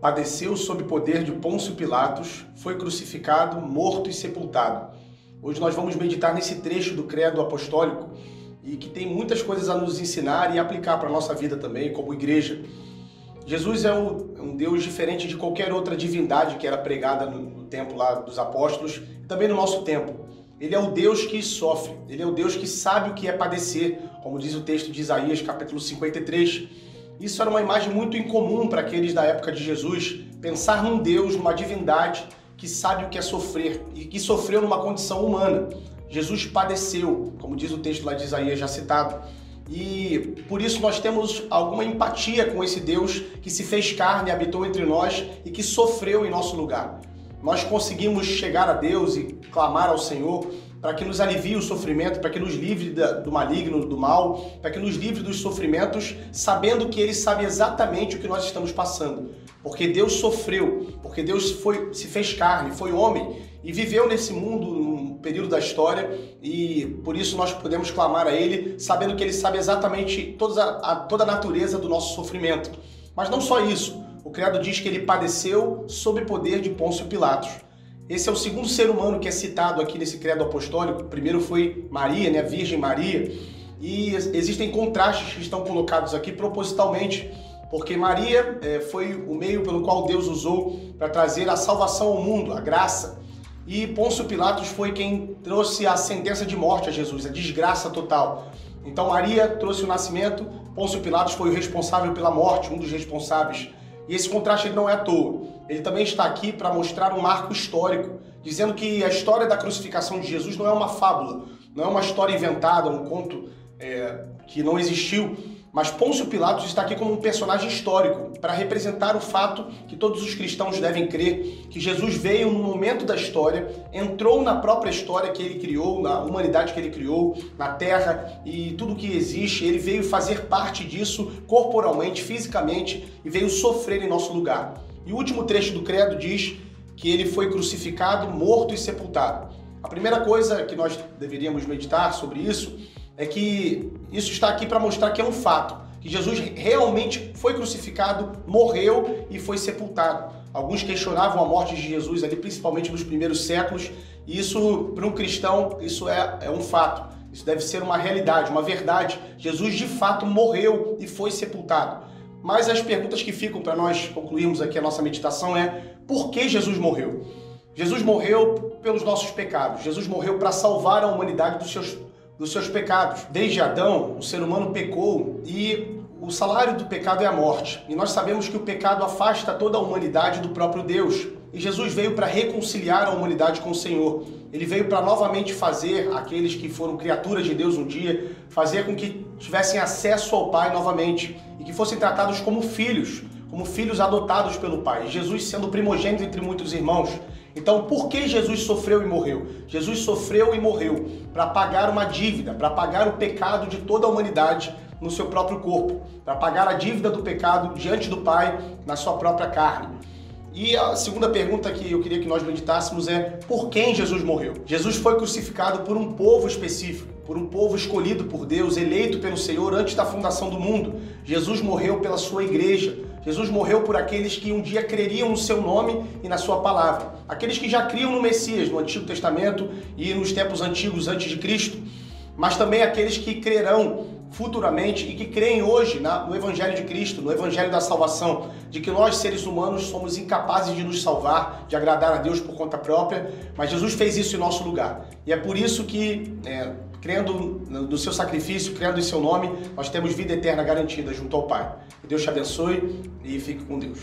padeceu sob poder de Pôncio Pilatos, foi crucificado, morto e sepultado. Hoje nós vamos meditar nesse trecho do Credo Apostólico e que tem muitas coisas a nos ensinar e aplicar para a nossa vida também, como igreja. Jesus é um Deus diferente de qualquer outra divindade que era pregada no tempo lá dos apóstolos, e também no nosso tempo. Ele é o Deus que sofre, ele é o Deus que sabe o que é padecer, como diz o texto de Isaías, capítulo 53. Isso era uma imagem muito incomum para aqueles da época de Jesus, pensar num Deus, numa divindade que sabe o que é sofrer e que sofreu numa condição humana. Jesus padeceu, como diz o texto lá de Isaías já citado. E por isso nós temos alguma empatia com esse Deus que se fez carne, habitou entre nós e que sofreu em nosso lugar. Nós conseguimos chegar a Deus e clamar ao Senhor para que nos alivie o sofrimento, para que nos livre do maligno, do mal, para que nos livre dos sofrimentos, sabendo que Ele sabe exatamente o que nós estamos passando. Porque Deus sofreu, porque Deus se fez carne, foi homem e viveu nesse mundo num período da história, e por isso nós podemos clamar a Ele, sabendo que Ele sabe exatamente toda a natureza do nosso sofrimento. Mas não só isso, o Credo diz que Ele padeceu sob poder de Pôncio Pilatos. Esse é o segundo ser humano que é citado aqui nesse Credo Apostólico. O primeiro foi Maria, a Virgem Maria, e existem contrastes que estão colocados aqui propositalmente, porque Maria foi o meio pelo qual Deus usou para trazer a salvação ao mundo, a graça. E Pôncio Pilatos foi quem trouxe a sentença de morte a Jesus, a desgraça total. Então Maria trouxe o nascimento, Pôncio Pilatos foi o responsável pela morte, um dos responsáveis. E esse contraste ele não é à toa. Ele também está aqui para mostrar um marco histórico, dizendo que a história da crucificação de Jesus não é uma fábula, não é uma história inventada, um conto que não existiu. Mas Pôncio Pilatos está aqui como um personagem histórico, para representar o fato que todos os cristãos devem crer, que Jesus veio no momento da história, entrou na própria história que ele criou, na humanidade que ele criou, na terra e tudo que existe. Ele veio fazer parte disso corporalmente, fisicamente, e veio sofrer em nosso lugar. E o último trecho do Credo diz que ele foi crucificado, morto e sepultado. A primeira coisa que nós deveríamos meditar sobre isso é que isso está aqui para mostrar que é um fato, que Jesus realmente foi crucificado, morreu e foi sepultado. Alguns questionavam a morte de Jesus ali, principalmente nos primeiros séculos, e isso, para um cristão, isso é um fato. Isso deve ser uma realidade, uma verdade. Jesus, de fato, morreu e foi sepultado. Mas as perguntas que ficam para nós concluirmos aqui a nossa meditação é: por que Jesus morreu? Jesus morreu pelos nossos pecados. Jesus morreu para salvar a humanidade dos seus pecados. Desde Adão, o ser humano pecou e o salário do pecado é a morte. E nós sabemos que o pecado afasta toda a humanidade do próprio Deus. E Jesus veio para reconciliar a humanidade com o Senhor. Ele veio para novamente fazer aqueles que foram criaturas de Deus um dia, fazer com que tivessem acesso ao Pai novamente e que fossem tratados como filhos adotados pelo Pai. Jesus sendo o primogênito entre muitos irmãos. Então, por que Jesus sofreu e morreu? Jesus sofreu e morreu para pagar uma dívida, para pagar o pecado de toda a humanidade no seu próprio corpo, para pagar a dívida do pecado diante do Pai na sua própria carne. E a segunda pergunta que eu queria que nós meditássemos é: por quem Jesus morreu? Jesus foi crucificado por um povo específico, por um povo escolhido por Deus, eleito pelo Senhor antes da fundação do mundo. Jesus morreu pela sua igreja. Jesus morreu por aqueles que um dia creriam no seu nome e na sua palavra. Aqueles que já criam no Messias, no Antigo Testamento e nos tempos antigos antes de Cristo. Mas também aqueles que crerão futuramente e que creem hoje no Evangelho de Cristo, no Evangelho da salvação, de que nós, seres humanos, somos incapazes de nos salvar, de agradar a Deus por conta própria, mas Jesus fez isso em nosso lugar. E é por isso que, crendo no seu sacrifício, crendo em seu nome, nós temos vida eterna garantida junto ao Pai. Que Deus te abençoe e fique com Deus.